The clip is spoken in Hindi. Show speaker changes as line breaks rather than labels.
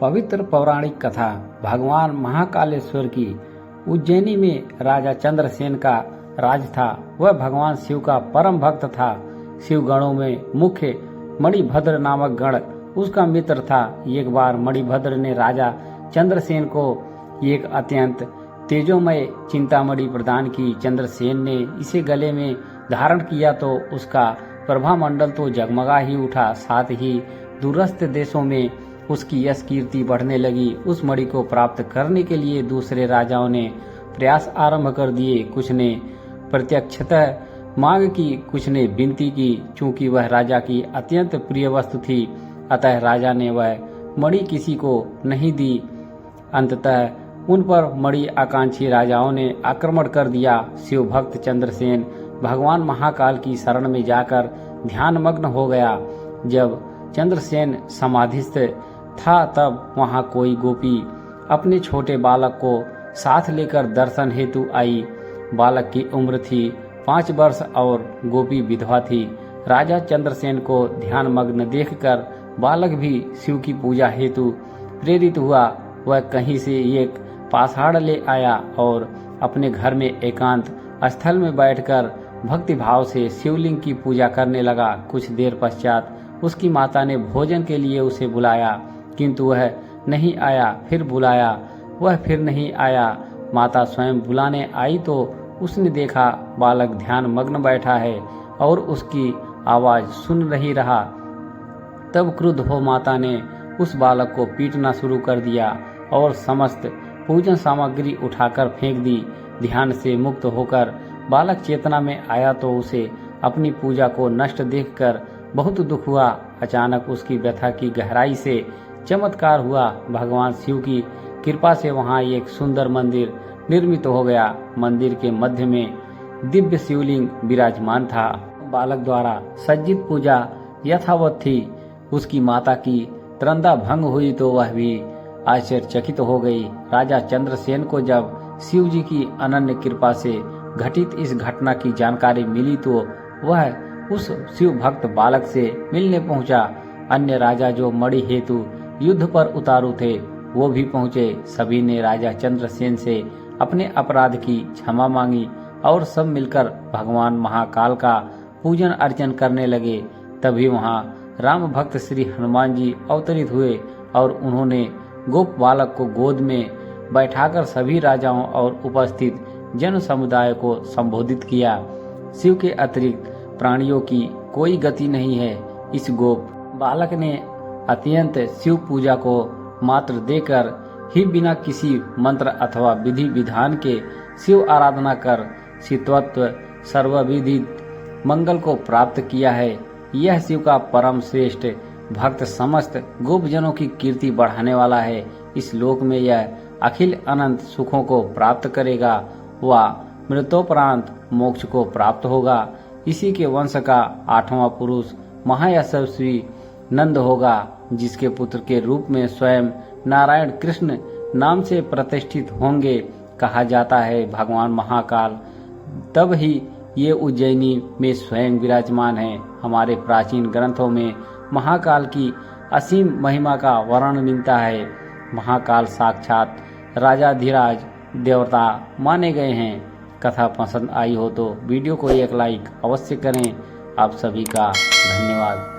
पवित्र पौराणिक कथा भगवान महाकालेश्वर की। उज्जैनी में राजा चंद्रसेन का राज था। वह भगवान शिव का परम भक्त था। शिव गणों में मुख्य मणिभद्र नामक गण उसका मित्र था। एक बार मणिभद्र ने राजा चंद्रसेन को एक अत्यंत तेजोमय चिंतामणि प्रदान की। चंद्रसेन ने इसे गले में धारण किया तो उसका प्रभामंडल तो जगमगा ही उठा, साथ ही दूरस्थ देशों में उसकी यश कीर्ति बढ़ने लगी। उस मणि को प्राप्त करने के लिए दूसरे राजाओं ने प्रयास आरंभ कर दिए। कुछ ने प्रत्यक्षतः मांग की, कुछ ने विनती की। चूंकि वह राजा की अत्यंत प्रिय वस्तु थी, अतः राजा ने वह मणि किसी को नहीं दी। अंततः उन पर मणि आकांक्षी राजाओं ने आक्रमण कर दिया। शिव भक्त चंद्रसेन भगवान महाकाल की शरण में जाकर ध्यानमग्न हो गया। जब चंद्रसेन समाधिस्थ था तब वहां कोई गोपी अपने छोटे बालक को साथ लेकर दर्शन हेतु आई। बालक की उम्र थी 5 वर्ष और गोपी विधवा थी। राजा चंद्रसेन को ध्यानमग्न देखकर बालक भी शिव की पूजा हेतु प्रेरित हुआ। वह कहीं से एक पाषाण ले आया और अपने घर में एकांत स्थल में बैठकर भक्ति भाव से शिवलिंग की पूजा करने लगा। कुछ देर पश्चात उसकी माता ने भोजन के लिए उसे बुलाया, किंतु वह नहीं आया। फिर बुलाया, वह फिर नहीं आया। माता स्वयं बुलाने आई तो उसने देखा बालक ध्यान मग्न बैठा है और उसकी आवाज सुन नहीं रहा। तब क्रुद्ध हो माता ने उस बालक को पीटना शुरू कर दिया और समस्त पूजन सामग्री उठाकर फेंक दी। ध्यान से मुक्त होकर बालक चेतना में आया तो उसे अपनी पूजा को नष्ट देखकर बहुत दुख हुआ। अचानक उसकी व्यथा की गहराई से चमत्कार हुआ। भगवान शिव की कृपा से वहां एक सुंदर मंदिर निर्मित हो गया। मंदिर के मध्य में दिव्य शिवलिंग विराजमान था। बालक द्वारा सज्जित पूजा यथावत थी। उसकी माता की त्रंदा भंग हुई तो वह भी आश्चर्यचकित हो गई। राजा चंद्रसेन को जब शिव जी की अनन्य कृपा से घटित इस घटना की जानकारी मिली तो वह उस शिव भक्त बालक से मिलने पहुंचा। अन्य राजा जो मणि हेतु युद्ध पर उतारू थे वो भी पहुंचे। सभी ने राजा चंद्रसेन से अपने अपराध की क्षमा मांगी और सब मिलकर भगवान महाकाल का पूजन अर्चन करने लगे। तभी वहां राम भक्त श्री हनुमान जी अवतरित हुए और उन्होंने गोप बालक को गोद में बैठाकर सभी राजाओं और उपस्थित जन समुदाय को संबोधित किया। शिव के अतिरिक्त प्राणियों की कोई गति नहीं है। इस गोप बालक ने अत्यंत शिव पूजा को मात्र देकर ही बिना किसी मंत्र अथवा विधि विधान के शिव आराधना कर शिवत्व सर्वविधि मंगल को प्राप्त किया है। यह शिव का परम श्रेष्ठ भक्त समस्त गोपजनों की कीर्ति बढ़ाने वाला है। इस लोक में यह अखिल अनंत सुखों को प्राप्त करेगा व मृत्योपरांत मोक्ष को प्राप्त होगा। इसी के वंश का 8वां पुरुष महायशस्वी नंद होगा, जिसके पुत्र के रूप में स्वयं नारायण कृष्ण नाम से प्रतिष्ठित होंगे। कहा जाता है भगवान महाकाल तब ही ये उज्जैनी में स्वयं विराजमान है। हमारे प्राचीन ग्रंथों में महाकाल की असीम महिमा का वर्णन मिलता है। महाकाल साक्षात राजाधिराज देवता माने गए हैं। कथा पसंद आई हो तो वीडियो को एक लाइक अवश्य करें। आप सभी का धन्यवाद।